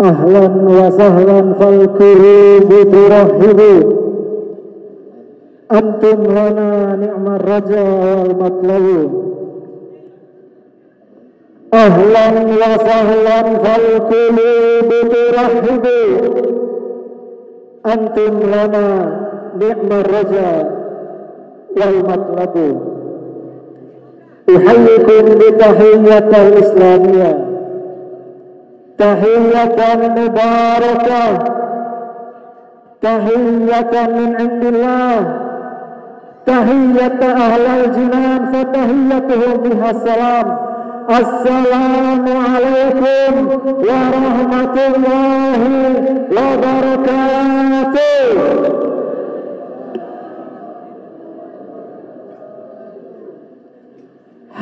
أهلا وسهلا فالقلوب ترحب أنتم لنا نعم الرجاء والمطلب أهلا وسهلا فالقلوب ترحب أنتم لنا نعم الرجاء والمطلب أحييكم بتحية الإسلامية تحية مباركة تحية من عند الله تحية أهل الجنان فتحيتهم فيها السلام السلام عليكم ورحمة الله وبركاته.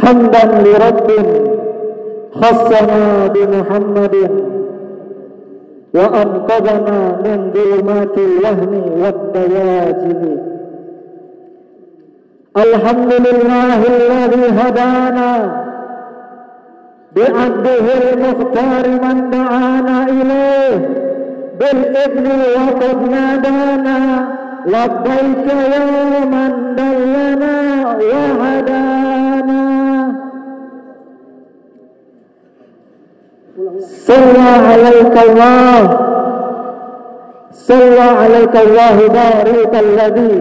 حمدا لرب خصنا بمحمد وأنقذنا من ظلمات الوهم والدياجن. الحمد لله الذي هدانا بعبده المختار من دعانا إليه بالإذن وقد نادانا لبيك يا من دلنا وهدانا. صلى عليك الله صلى عليك الله بارك الذي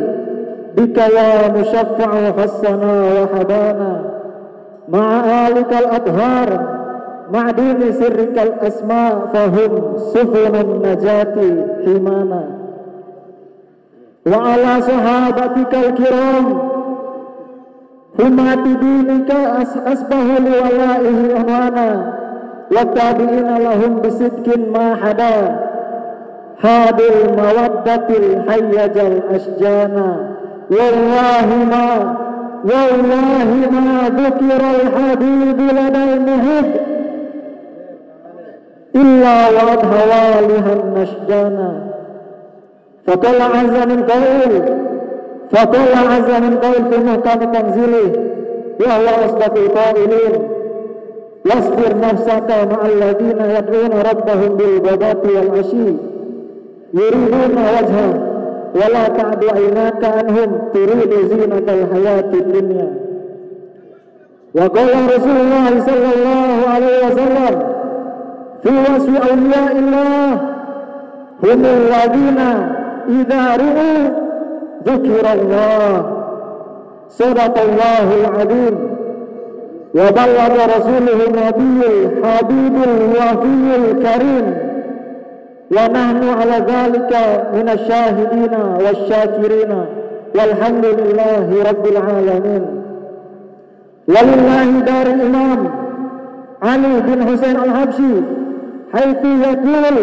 بك يا مشفع حسنا وحبانا مع آلك الأطهار مع دين سرك الأسماء فهم سفن النجاة حمانا وعلى صحابتك الكرام حماة دينك أسبه لولائه عنوانا والتابعين لهم بصدق ما حدا هذه المودة الحيج الأشجانا. والله ما ذكر الحبيب لدى المهد إلا وقد هوالها النشجانا. فقال عز من قول في محكم تنزيله وهو أصدق القائلين واصبر نفسك مع الذين يدعون ربهم بالغداة والعشي يريدون وجهه ولا تعد عيناك عنهم تريد زينة الحياة الدنيا. وقال رسول الله صلى الله عليه وسلم في وصف أولياء الله هم الذين إذا رؤوا ذكر الله. صدق الله العظيم وبلغ رسوله النبي الحبيب الوفي الكريم ونحن على ذلك من الشاهدين والشاكرين والحمد لله رب العالمين. ولله دار الإمام علي بن حسين الحبشي حيث يقول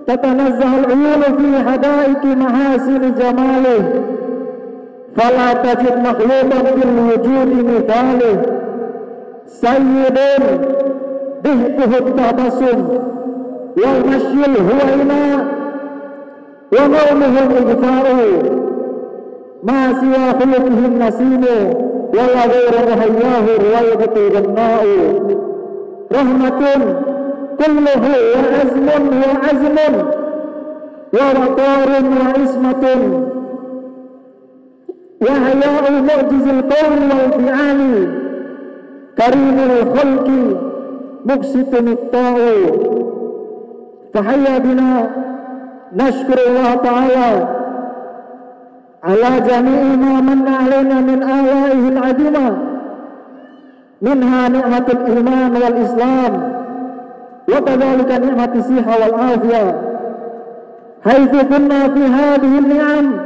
تتنزه العيون في حدائق محاسن جماله فلا تجد مخلوقا في الوجود مثاله سيد بهته التبسم والمشي الهويناء ونومه الإغفاء ما سوى خلقه النسيم ولا غير محياه الرويضة الغناء رحمة كله وعزم ووقار وعصمة وحياء معجز القول والفعال كريم الخلق مقسط الطاع. فحيا بنا نشكر الله تعالى على جميع ما من علينا من آلائه العظيمة منها نعمة الإيمان والإسلام وكذلك نعمة الصحة والعافية حيث كنا في هذه النعم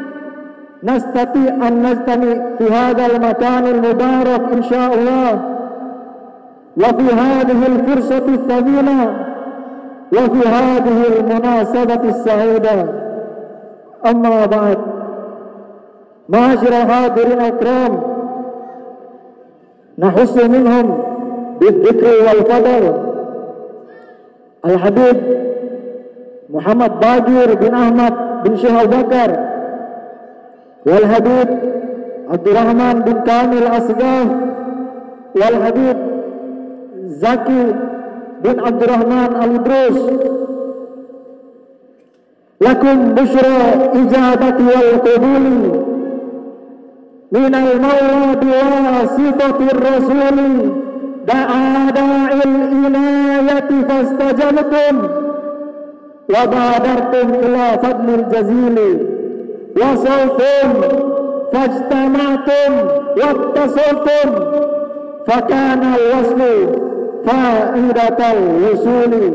نستطيع أن نجتمع في هذا المكان المبارك إن شاء الله وفي هذه الفرصة الثمينة وفي هذه المناسبة السعيدة. أما بعد معاشر الحاضرين الكرام نحس منهم بالذكر والفضل الحبيب محمد باقر بن أحمد بن شيخ أبو بكر والحبيب عبد الرحمن بن كامل الأصغر والحبيب زكي بن عبد الرحمن الإدروس lakum busyra ijabati wal qabuli minal mawla biwasitatir rasuli da'a da'il inayati fastajabtum wa badartum ila fadlil jazili wasawtum fajtama'tum wattasaltum fakana al-waslu fa'idatal wusuli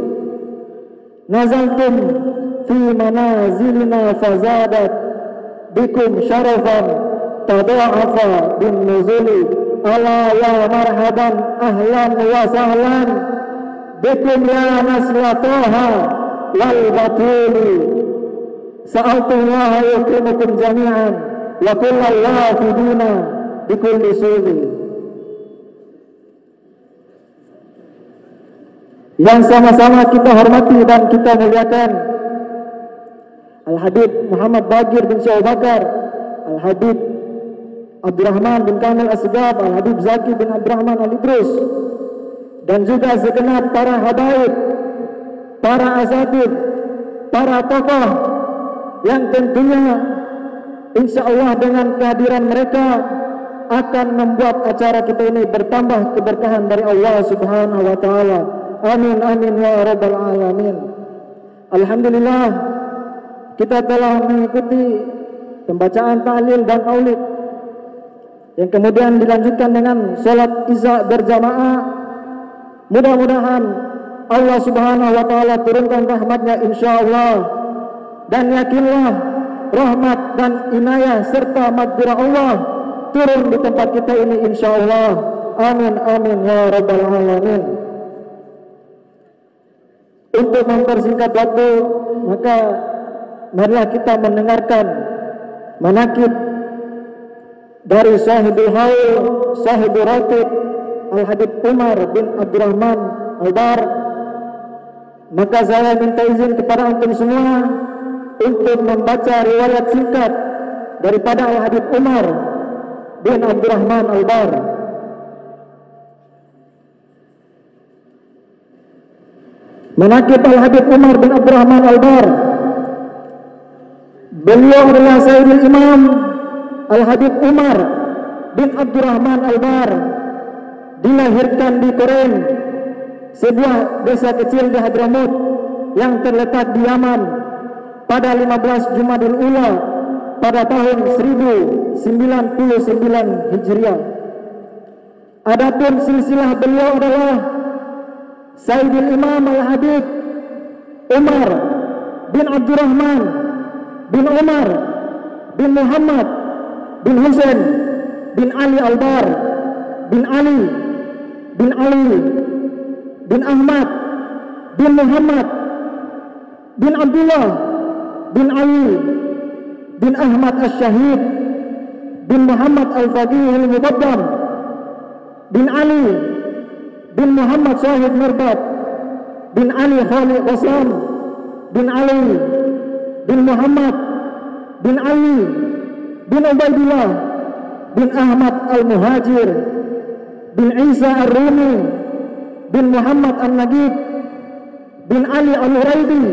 nazaltum fi manazilina fazadat bikum syarafan tada'afa bin nuzuli ala wa marhaban ahlan wa sahlan bikum ya naslataha wal batuli sa'altullaha yukrimukum jami'an wa kullal wafidina bikulli suli. Yang sama-sama kita hormati dan kita muliakan Al-Habib Muhammad Baqir bin Syekh Abu Bakar, Al-Habib Abdurrahman bin Kamil Asgab, Al-Habib Zaki bin Abdurrahman Al-Idrus, dan juga segenap para habaib, para asatid, para tokoh yang tentunya insya Allah dengan kehadiran mereka akan membuat acara kita ini bertambah keberkahan dari Allah Subhanahu wa Ta'ala. Amin amin ya rabbal alamin. Alhamdulillah, kita telah mengikuti pembacaan tahlil dan maulid yang kemudian dilanjutkan dengan salat isya berjamaah. Mudah-mudahan Allah Subhanahu wa Ta'ala turunkan rahmatnya insyaallah, dan yakinlah rahmat dan inayah serta maghfirah Allah turun di tempat kita ini insyaallah. Amin amin ya rabbal alamin. Untuk mempersingkat waktu, maka marilah kita mendengarkan manaqib dari Sahibul Haul, Sahibul Ratib, Al-Habib Umar bin Abdurrahman Al-Bar. Maka saya minta izin kepada antum semua untuk membaca riwayat singkat daripada Al-Habib Umar bin Abdurrahman Al-Bar. Manaqib Al-Habib Umar bin Abdurrahman Al-Bar. Beliau adalah Sayyidul Imam Al-Habib Umar bin Abdurrahman Al-Bar. Dilahirkan di Koren, sebuah desa kecil di Hadramut yang terletak di Yaman, pada 15 Jumadil Ula pada tahun 1099 Hijriah. Adapun silsilah beliau adalah Sayyidul Imam Al-Habib Umar bin Abdurrahman bin Umar bin Muhammad bin Husain bin Ali Al-Bar bin Ali bin Ali bin Ahmad bin Muhammad bin Abdullah bin Ali bin Ahmad Al-Syahid bin Muhammad Al-Faqih Al-Mubaddam bin Ali bin Muhammad Syahid Mirbat bin Ali Khalid Qasam bin Ali bin Muhammad bin Ali bin Ubaidillah bin Ahmad Al-Muhajir bin Isa Ar-Rumi bin Muhammad Al-Nagib bin Ali Al-Huraidi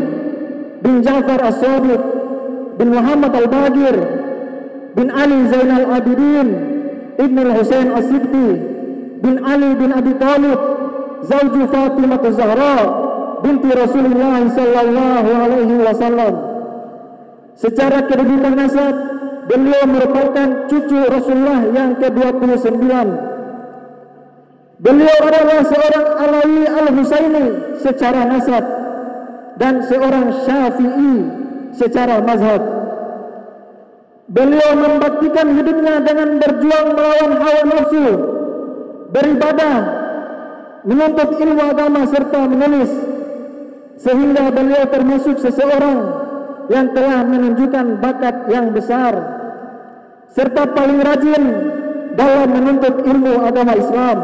bin Ja'far As-Sadiq bin Muhammad Al-Baqir bin Ali Zainal Abidin Ibn Al-Husain As-Sibti bin Ali bin Abi Talib Zawju Fatimah Zahra binti Rasulullah sallallahu alaihi wasallam. Secara kedudukan nasab, beliau merupakan cucu Rasulullah yang ke-29. Beliau adalah seorang Alawi Al-Husaini secara nasab dan seorang Syafi'i secara mazhab. Beliau membaktikan hidupnya dengan berjuang melawan hawa nafsu, beribadah, menuntut ilmu agama serta menulis, sehingga beliau termasuk seseorang yang telah menunjukkan bakat yang besar serta paling rajin dalam menuntut ilmu agama Islam,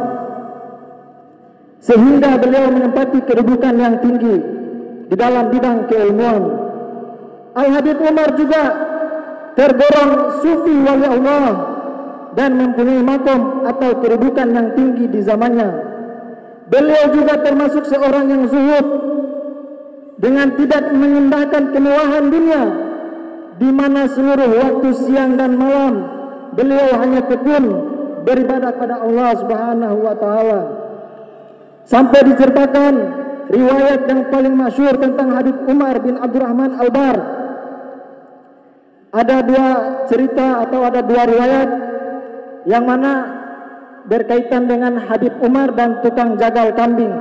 sehingga beliau menempati kedudukan yang tinggi di dalam bidang keilmuan. Al-Habib Umar juga tergolong sufi wali Allah dan mempunyai makom atau kedudukan yang tinggi di zamannya. Beliau juga termasuk seorang yang zuhud, dengan tidak mengindahkan kemewahan dunia, di mana seluruh waktu siang dan malam beliau hanya tekun beribadah pada Allah Subhanahu wa taala. Sampai diceritakan riwayat yang paling masyhur tentang Habib Umar bin Abdurrahman Al-Bar. Ada dua cerita atau ada dua riwayat yang mana berkaitan dengan Habib Umar dan tukang jagal kambing.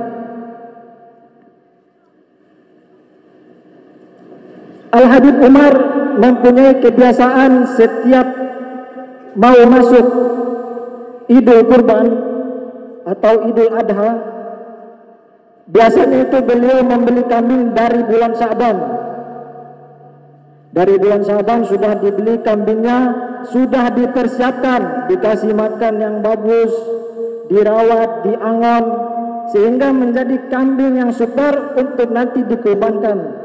Al-Habib Umar mempunyai kebiasaan setiap mau masuk Idul Kurban atau Idul Adha, biasanya itu beliau membeli kambing dari bulan Sya'ban. Dari bulan Sya'ban sudah dibeli kambingnya, sudah dipersiapkan, dikasih makan yang bagus, dirawat, diangon, sehingga menjadi kambing yang segar untuk nanti dikurbankan.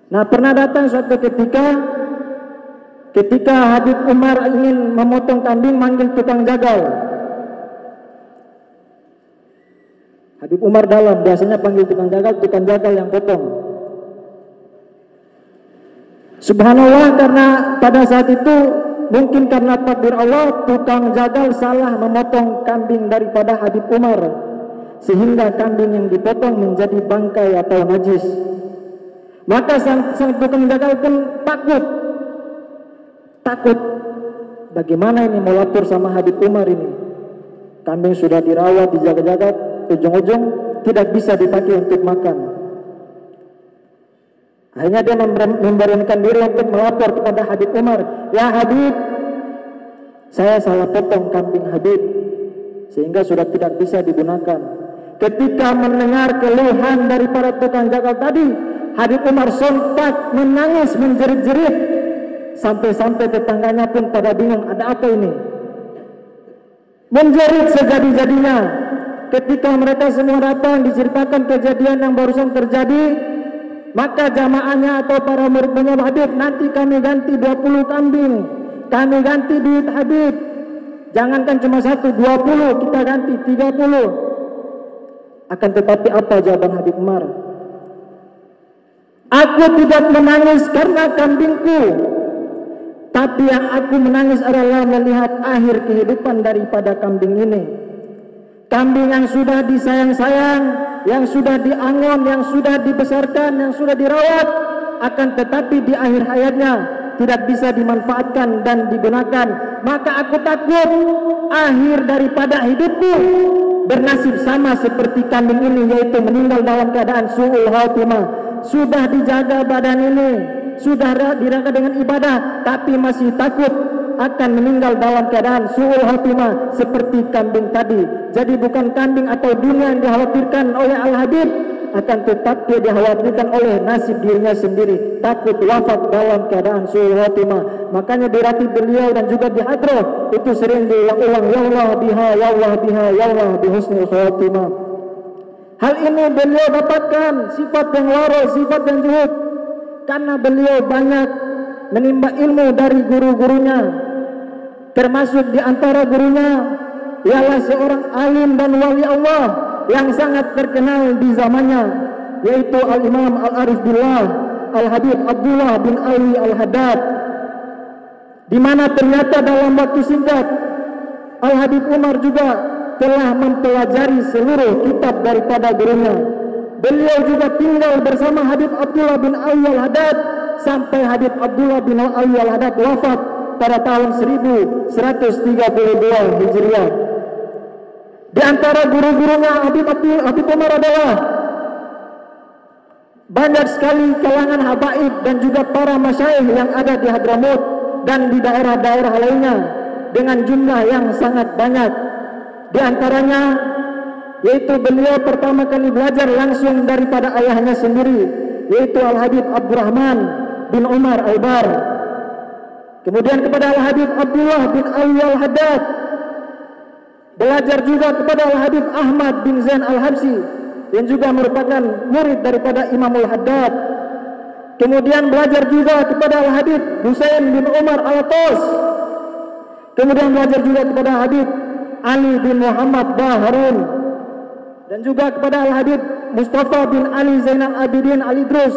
Nah, pernah datang suatu ketika Habib Umar ingin memotong kambing, manggil tukang jagal. Habib Umar dalam, biasanya panggil tukang jagal yang potong. Subhanallah, karena pada saat itu mungkin karena takdir Allah, tukang jagal salah memotong kambing daripada Habib Umar, sehingga kambing yang dipotong menjadi bangkai atau najis. Maka sang tukang jagal pun takut. Bagaimana ini mau lapor sama Habib Umar ini? Kambing sudah dirawat, dijaga-jaga, ujung-ujung tidak bisa dipakai untuk makan. Akhirnya dia memberanikan diri untuk melapor kepada Habib Umar. Ya Habib, saya salah potong kambing Habib, sehingga sudah tidak bisa digunakan. Ketika mendengar keluhan dari para tukang jagal tadi, Habib Umar sontak menangis menjerit-jerit, sampai-sampai tetangganya pun pada bingung, ada apa ini? Menjerit sejadi-jadinya. Ketika mereka semua datang diceritakan kejadian yang barusan terjadi, maka jamaahnya atau para murid-murid Habib, nanti kami ganti 20 kambing, kami ganti duit Habib, jangankan cuma 1, 20, kita ganti 30. Akan tetapi apa jawaban Habib Umar? Aku tidak menangis karena kambingku, tapi yang aku menangis adalah melihat akhir kehidupan daripada kambing ini. Kambing yang sudah disayang-sayang, yang sudah diangon, yang sudah dibesarkan, yang sudah dirawat, akan tetapi di akhir hayatnya tidak bisa dimanfaatkan dan digunakan. Maka aku takut akhir daripada hidupku bernasib sama seperti kambing ini, yaitu meninggal dalam keadaan su'ul khatimah. Sudah dijaga badan ini, sudah diraga dengan ibadah, tapi masih takut akan meninggal dalam keadaan su'ul khatimah seperti kambing tadi. Jadi bukan kambing atau dunia yang dikhawatirkan oleh Al-Habib, akan tetapi dikhawatirkan oleh nasib dirinya sendiri, takut wafat dalam keadaan su'ul khatimah. Makanya di ratib beliau dan juga di hadrah itu sering diulang-ulang, ya Allah biha, ya Allah biha, ya Allah bihusnul khatimah. Hal ini beliau dapatkan sifat yang waras, sifat yang zuhud, karena beliau banyak menimba ilmu dari guru-gurunya. Termasuk di antara gurunya ialah seorang alim dan wali Allah yang sangat terkenal di zamannya, yaitu Al-Imam Al-Arif Billah Al-Habib Abdullah bin Ali Al-Haddad, di mana ternyata dalam waktu singkat Al-Habib Umar juga telah mempelajari seluruh kitab daripada gurunya. Beliau juga tinggal bersama Habib Abdullah bin Ali Al-Haddad sampai Habib Abdullah bin Ali Al-Haddad wafat pada tahun 1132 Hijriah. Di antara guru-gurunya Habib Umar adalah banyak sekali kalangan habaib dan juga para masyayikh yang ada di Hadramut dan di daerah-daerah lainnya dengan jumlah yang sangat banyak. Di antaranya yaitu beliau pertama kali belajar langsung daripada ayahnya sendiri, yaitu Al-Habib Abdurrahman bin Umar Al-Bar. Kemudian kepada Al-Habib Abdullah bin Ali Al-Haddad, belajar juga kepada Al-Habib Ahmad bin Zain Al-Habsi yang juga merupakan murid daripada Imam Al-Haddad. Kemudian belajar juga kepada Al-Habib Husain bin Umar Al-Tos. Kemudian belajar juga kepada Habib Ali bin Muhammad Baharun, dan juga kepada Al-Habib Mustafa bin Ali Zainal Abidin Al-Idrus,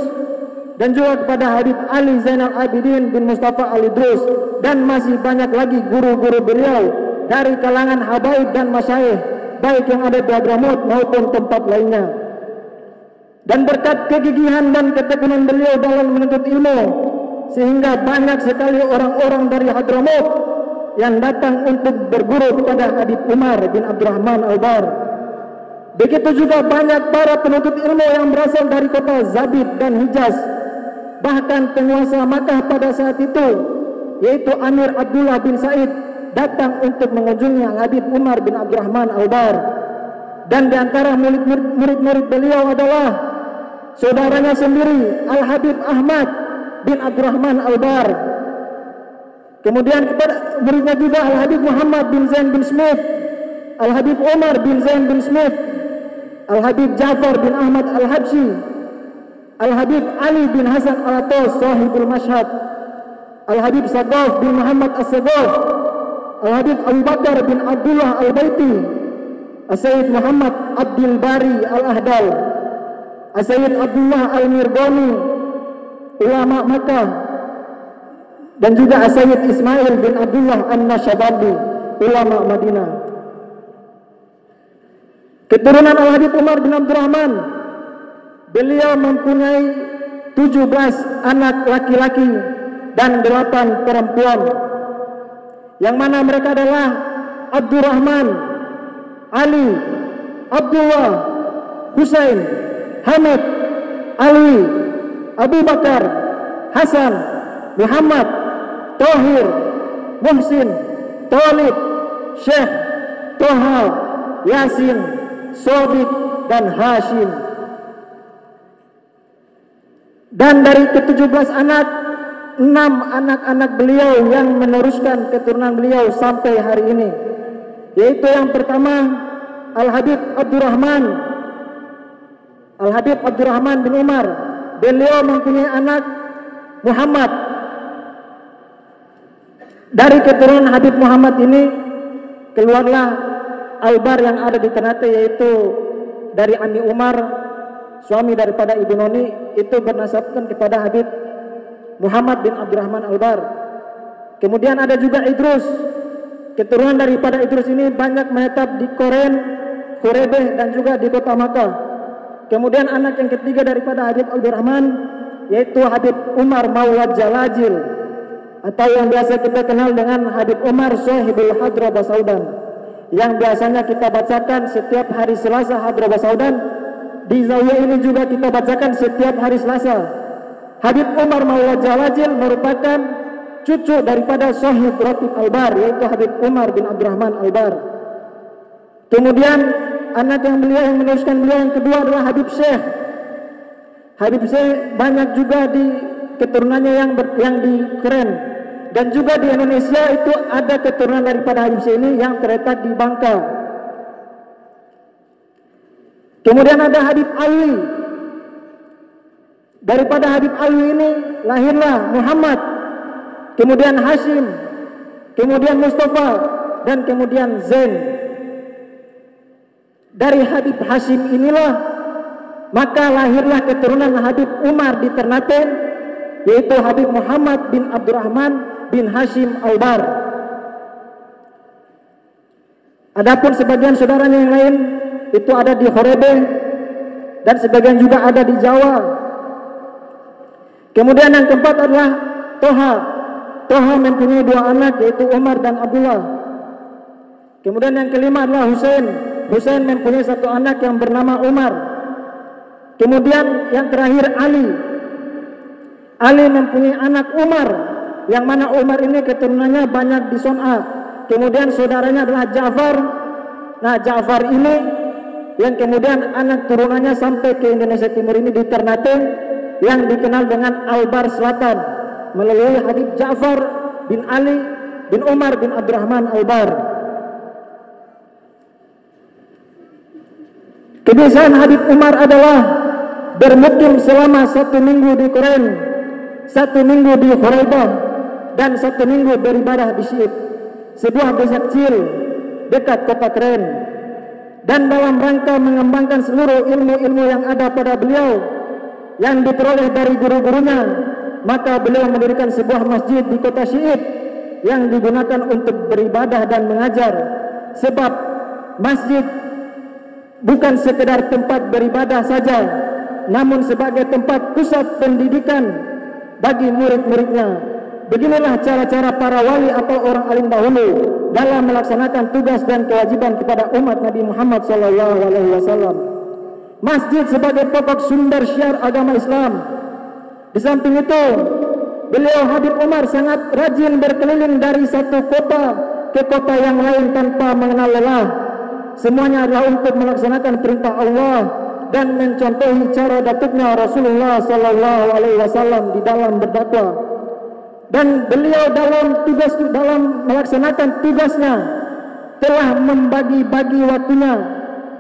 dan juga kepada Habib Ali Zainal Abidin bin Mustafa Al-Idrus, dan masih banyak lagi guru-guru beliau dari kalangan habaib dan masyayikh, baik yang ada di Hadramut maupun tempat lainnya. Dan berkat kegigihan dan ketekunan beliau dalam menuntut ilmu, sehingga banyak sekali orang-orang dari Hadramut yang datang untuk berguru kepada Habib Umar bin Abdurrahman Al-Bar. Begitu juga banyak para penuntut ilmu yang berasal dari kota Zabid dan Hijaz. Bahkan penguasa Makkah pada saat itu, yaitu Amir Abdullah bin Said, datang untuk mengunjungi Habib Umar bin Abdurrahman Al-Bar. Dan di antara murid-murid beliau adalah saudaranya sendiri, Al-Habib Ahmad bin Abdurrahman Al-Bar. Kemudian kepada muridnya juga Al-Habib Muhammad bin Zain bin Smith, Al-Habib Umar bin Zain bin Smith, Al-Habib Ja'far bin Ahmad Al-Habsyi, Al-Habib Ali bin Hasan Al-Atos sahibul Mashhad, Al-Habib Sagaf bin Muhammad As-Sagaf, Al-Habib Abu Bakar bin Abdullah Al-Baiti, As-Sayyid Muhammad Abdul Bari Al-Ahdal, As-Sayyid Abdullah Al-Mirgoni, ulama Makkah, dan juga As-Sayyid Ismail bin Abdullah An-Nashabandi, ulama Madinah. Keturunan Al-Habib Umar bin Abdurrahman, beliau mempunyai 17 anak laki-laki dan 8 perempuan, yang mana mereka adalah Abdurrahman, Ali, Abdullah, Husain, Hamid, Ali, Abu Bakar, Hasan, Muhammad, Tahir, Muhsin, Talib, Syekh, Toha, Yasin, Sodik, dan Hashim. Dan dari ke-17 anak, 6 anak-anak beliau yang meneruskan keturunan beliau sampai hari ini, yaitu yang pertama Al-Habib Abdurrahman bin Umar. Beliau mempunyai anak Muhammad. Dari keturunan Habib Muhammad ini keluarlah Al-Bar yang ada di Ternate, yaitu dari Ami Umar, suami daripada Ibu Noni, itu bernasabkan kepada Habib Muhammad bin Abdurrahman Al-Bar. Kemudian ada juga Idrus. Keturunan daripada Idrus ini banyak menetap di Koren, Khorebeh, dan juga di kota Makkah. Kemudian anak yang ketiga daripada Habib Abdurrahman, yaitu Habib Umar Maulad Jalajil, atau yang biasa kita kenal dengan Habib Umar Sahibul Hadra Basaudan, yang biasanya kita bacakan setiap hari Selasa Hadra Basaudan. Di Zawiyah ini juga kita bacakan setiap hari Selasa. Habib Umar Maulad Jalajil merupakan cucu daripada Sahib Ratib Al-Bar, yaitu Habib Umar bin Abdurrahman Al-Bar. Kemudian anak yang meneruskan beliau yang kedua adalah Habib Syekh. Habib Syekh banyak juga di keturunannya yang di Keren, dan juga di Indonesia itu ada keturunan daripada Habib Syekh ini yang terletak di Bangka. Kemudian ada Habib Ali. Daripada Habib Ali ini lahirlah Muhammad, kemudian Hashim, kemudian Mustafa, dan kemudian Zain. Dari Habib Hashim inilah maka lahirlah keturunan Habib Umar di Ternate, yaitu Habib Muhammad bin Abdurrahman bin Hashim Al-Bar. Adapun sebagian saudaranya yang lain itu ada di Khorebeh, dan sebagian juga ada di Jawa. Kemudian yang keempat adalah Toha. Toha mempunyai 2 anak, yaitu Umar dan Abdullah. Kemudian yang kelima adalah Husain. Husain mempunyai 1 anak yang bernama Umar. Kemudian yang terakhir Ali. Ali mempunyai anak Umar, yang mana Umar ini keturunannya banyak di Son'a. Kemudian saudaranya adalah Ja'far. Nah, Ja'far ini yang kemudian anak turunannya sampai ke Indonesia Timur ini di Ternate, yang dikenal dengan Al-Bar Selatan, melalui Habib Ja'far bin Ali bin Umar bin Abdurrahman Al-Bar. Kebiasaan Habib Umar adalah bermukim selama 1 minggu di Koren, 1 minggu di Khoraibah, dan 1 minggu beribadah di Syi'ib, sebuah desa kecil dekat kota Keren. dan dalam rangka mengembangkan seluruh ilmu-ilmu yang ada pada beliau yang diperoleh dari guru-gurunya, maka beliau mendirikan sebuah masjid di kota Syi'id yang digunakan untuk beribadah dan mengajar. Sebab masjid bukan sekedar tempat beribadah saja, namun sebagai tempat pusat pendidikan bagi murid-muridnya. Beginilah cara-cara para wali atau orang alim dahulu dalam melaksanakan tugas dan kewajiban kepada umat Nabi Muhammad SAW. Masjid sebagai pokok sumber syiar agama Islam. Di samping itu, beliau Habib Umar sangat rajin berkeliling dari satu kota ke kota yang lain tanpa mengenal lelah. Semuanya adalah untuk melaksanakan perintah Allah dan mencontohi cara datuknya Rasulullah SAW di dalam berdakwah. Dan beliau dalam melaksanakan tugasnya telah membagi-bagi waktunya,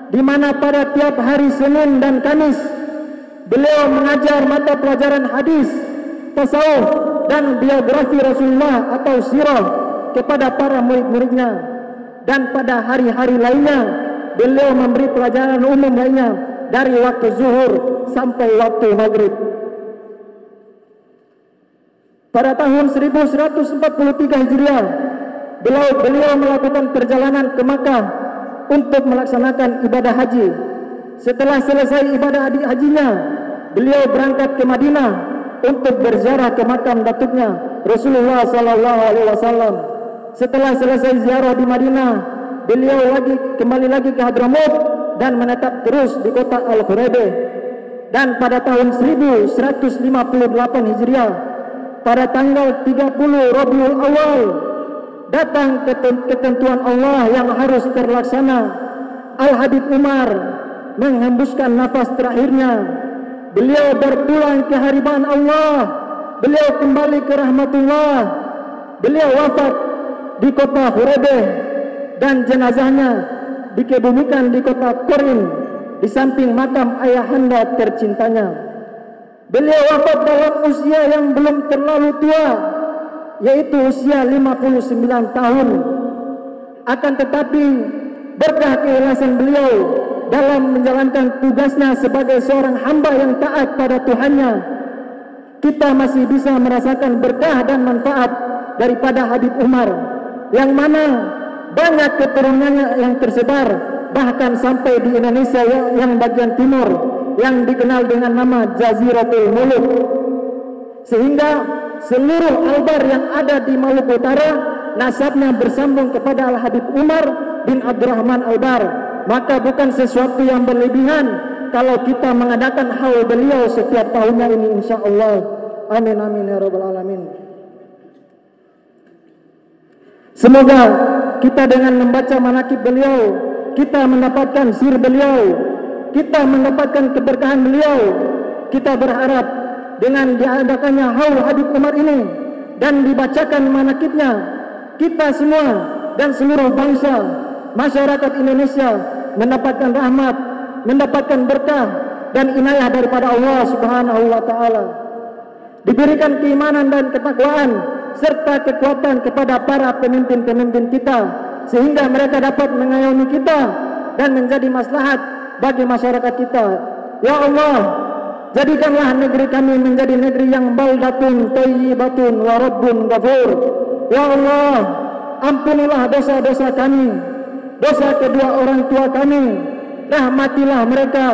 di mana pada tiap hari Senin dan Kamis beliau mengajar mata pelajaran hadis, tasawuf dan biografi Rasulullah atau sirah kepada para murid-muridnya. Dan pada hari-hari lainnya beliau memberi pelajaran umum lainnya dari waktu zuhur sampai waktu maghrib. Pada tahun 1143 Hijriah, beliau melakukan perjalanan ke Makkah untuk melaksanakan ibadah haji. Setelah selesai ibadah hajinya, beliau berangkat ke Madinah untuk berziarah ke makam datuknya Rasulullah SAW. Setelah selesai ziarah di Madinah, beliau kembali lagi ke Hadramaut dan menetap terus di kota Al-Khuraibah. Dan pada tahun 1158 Hijriah, pada tanggal 30 Rabiul Awal, datang ketentuan Allah yang harus terlaksana. Al-Habib Umar menghembuskan nafas terakhirnya. Beliau berpulang ke hariban Allah. Beliau kembali ke rahmatullah. Beliau wafat di kota Khuraibah dan jenazahnya dikebumikan di kota Korin di samping makam ayahanda tercintanya. Beliau wafat dalam usia yang belum terlalu tua, yaitu usia 59 tahun. Akan tetapi berkah keikhlasan beliau dalam menjalankan tugasnya sebagai seorang hamba yang taat pada Tuhannya, kita masih bisa merasakan berkah dan manfaat daripada Habib Umar, yang mana banyak keturunannya yang tersebar bahkan sampai di Indonesia yang bagian timur, yang dikenal dengan nama Jaziratul Muluk, sehingga seluruh albar yang ada di Maluku Utara nasabnya bersambung kepada Al-Habib Umar bin Abdurrahman Albar. Maka bukan sesuatu yang berlebihan kalau kita mengadakan haul beliau setiap tahunnya ini, insya Allah. Amin amin ya rabbal alamin. Semoga kita dengan membaca manaqib beliau, kita mendapatkan sir beliau, kita mendapatkan keberkahan beliau. Kita berharap dengan diadakannya haul Habib Umar ini dan dibacakan manaqibnya, kita semua dan seluruh bangsa masyarakat Indonesia mendapatkan rahmat, mendapatkan berkah dan inayah daripada Allah Subhanahu wa taala. Diberikan keimanan dan ketakwaan serta kekuatan kepada para pemimpin-pemimpin kita, sehingga mereka dapat mengayomi kita dan menjadi maslahat bagi masyarakat kita. Ya Allah, jadikanlah negeri kami menjadi negeri yang baldatun thayyibatun wa rabbun ghafur. Ya Allah, ampunilah dosa-dosa kami, dosa kedua orang tua kami. Rahmatilah mereka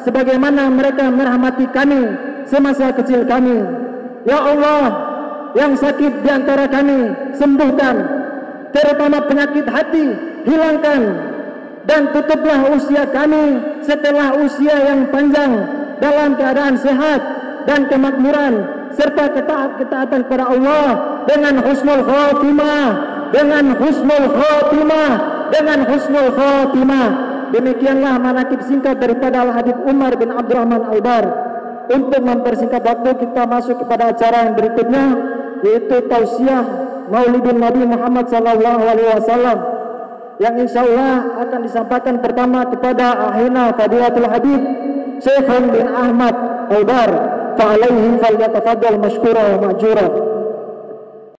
sebagaimana mereka merahmati kami semasa kecil kami. Ya Allah, yang sakit di antara kami sembuhkan, terutama penyakit hati hilangkan, dan tutuplah usia kami setelah usia yang panjang dalam keadaan sehat dan kemakmuran serta ketaatan kepada Allah dengan husnul khatimah, dengan husnul khatimah, dengan husnul khatimah. Demikianlah manaqib singkat daripada Al-Habib Umar bin Abdurrahman Albar. Untuk mempersingkat waktu, kita masuk kepada acara yang berikutnya, yaitu tausiah Maulidin Nabi Muhammad SAW, yang insya Allah akan disampaikan pertama kepada akhina Fadilatul Habib Syekh bin Ahmad Albar. Fa'alaihi falyatafaddal mashkura wa ma'jura.